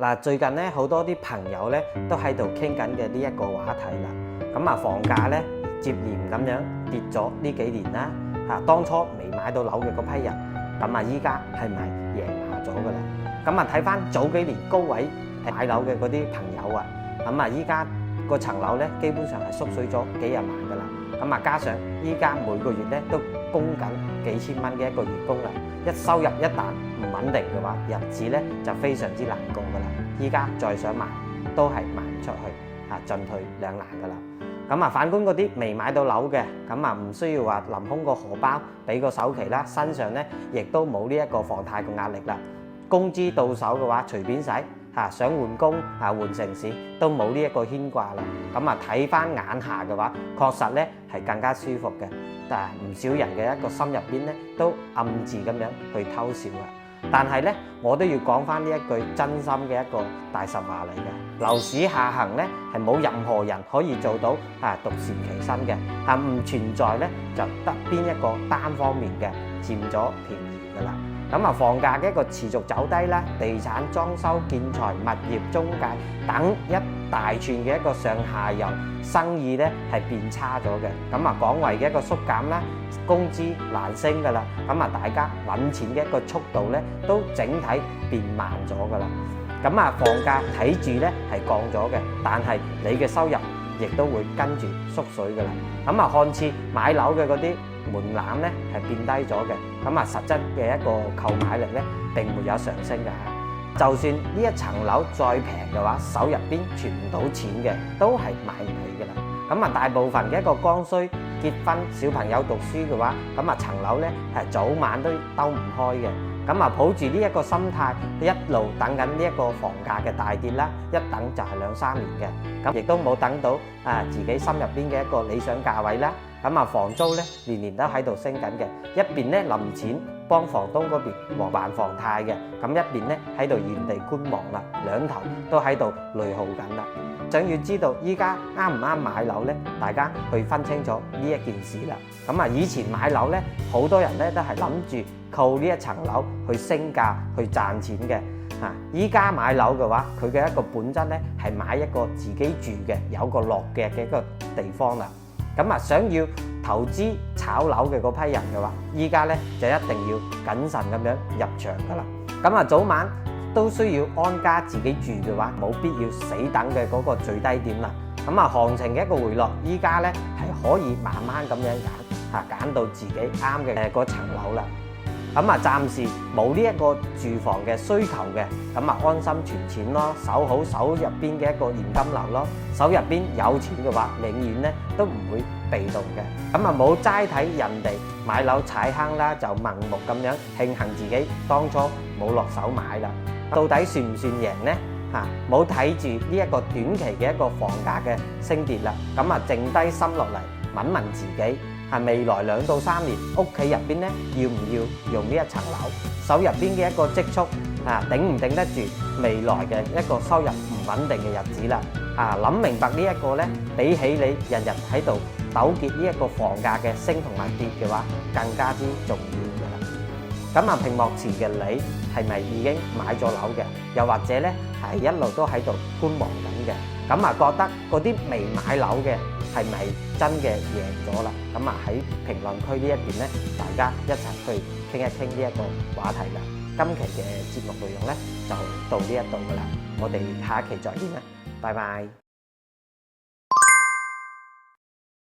嗱，最近咧好多啲朋友咧都喺度傾緊嘅呢一個話題啦。咁啊，房價咧接連咁樣跌咗呢幾年啦。當初未買到樓嘅嗰批人，咁啊依家係咪贏麻咗㗎啦？咁啊睇翻早幾年高位買樓嘅嗰啲朋友啊，咁啊依家個層樓咧基本上係縮水咗幾廿萬㗎啦。咁啊加上依家每個月咧都供緊幾千蚊嘅一個月供啦，一收入一旦唔穩定嘅話，日子咧就非常之難過㗎啦。依家再想賣都係賣唔出去，進退兩難㗎啦。咁啊，反觀嗰啲未買到樓嘅，咁啊唔需要話臨空個荷包俾個首期啦，身上咧亦都冇呢一個房貸嘅壓力啦。工資到手嘅話，隨便使想換工換城市都冇呢一個牽掛啦。咁啊睇翻眼下嘅話，確實咧係更加舒服嘅。但係唔少人嘅一個心入邊咧都暗自咁樣去偷笑啊。但係咧，我都要講翻呢一句真心嘅一個大實話嚟嘅。樓市下行咧係冇任何人可以做到獨善其身嘅，唔存在咧就得邊一個單方面嘅佔咗便宜㗎啦。咁啊，房價嘅一個持續走低啦，地產、裝修、建材、物業中介等一大串嘅一個上下游生意咧係變差咗嘅。咁啊，港圍嘅一個縮減啦，工資難升㗎啦。咁啊，大家揾錢嘅一個速度咧都整體變慢咗㗎啦。咁啊，房價睇住咧係降咗嘅，但係你嘅收入亦都會跟住縮水㗎啦。咁啊，看似買樓嘅嗰啲門檻咧係變低咗嘅，咁啊實質嘅一個購買力咧並沒有上升㗎。就算呢一層樓再平嘅話，手入邊存唔到錢嘅，都係買唔起㗎啦。咁啊，大部分嘅一個剛需結婚、小朋友讀書嘅話，咁啊層樓咧係早晚都兜唔開嘅。咁啊，抱住呢一個心態，一路等緊呢一個房價嘅大跌啦，一等就係2-3年嘅，咁亦都冇等到自己心入邊嘅一個理想價位啦。咁啊，房租咧年年都喺度升緊嘅，一邊咧臨錢幫房東嗰邊還房貸嘅，咁一邊咧喺度原地觀望啦，兩頭都喺度內耗緊啦。想要知道依家啱唔啱買樓咧，大家去分清楚呢一件事啦。咁啊，以前買樓咧，好多人咧都係諗住靠呢一層樓去升價去賺錢嘅。依家買樓嘅話，佢嘅一個本質咧係買一個自己住嘅有個落腳嘅一個地方啦。咁啊，想要投資炒樓嘅嗰批人嘅話，依家咧就一定要謹慎咁樣入場噶啦。咁啊，早晚都需要安家自己住嘅話，冇必要死等嘅嗰個最低點啦。咁啊，行情嘅一個回落，依家咧係可以慢慢咁樣揀到自己啱嘅嗰層樓啦。咁啊，暫時冇呢一個住房嘅需求嘅，咁啊安心存錢咯，守好手入邊嘅一個現金流咯。手入邊有錢嘅話，永遠咧都唔會被動嘅。咁啊，冇齋睇人哋買樓踩坑啦，就盲目咁樣慶幸自己當初冇落手買啦。到底算唔算贏呢？冇睇住呢一個短期嘅一個房價嘅升跌啦。咁啊，靜低心落嚟問問自己。未來2-3年，屋企入邊咧要唔要用呢一層樓？手入邊嘅一個積蓄頂唔頂得住未來嘅一個收入唔穩定嘅日子啦？諗明白呢一個咧，比起你日日喺度糾結呢一個房價嘅升同埋跌嘅話，更加之重要㗎啦。咁啊，屏幕前嘅你係咪已經買咗樓嘅？又或者咧係一路都喺度觀望緊嘅？咁啊，覺得嗰啲未買樓嘅係咪真嘅贏咗啦？咁啊，喺評論區呢一邊咧，大家一齊去傾一傾呢一個話題啦。今期嘅節目內容咧就到呢一度噶啦，我哋下一期再見啦，拜拜。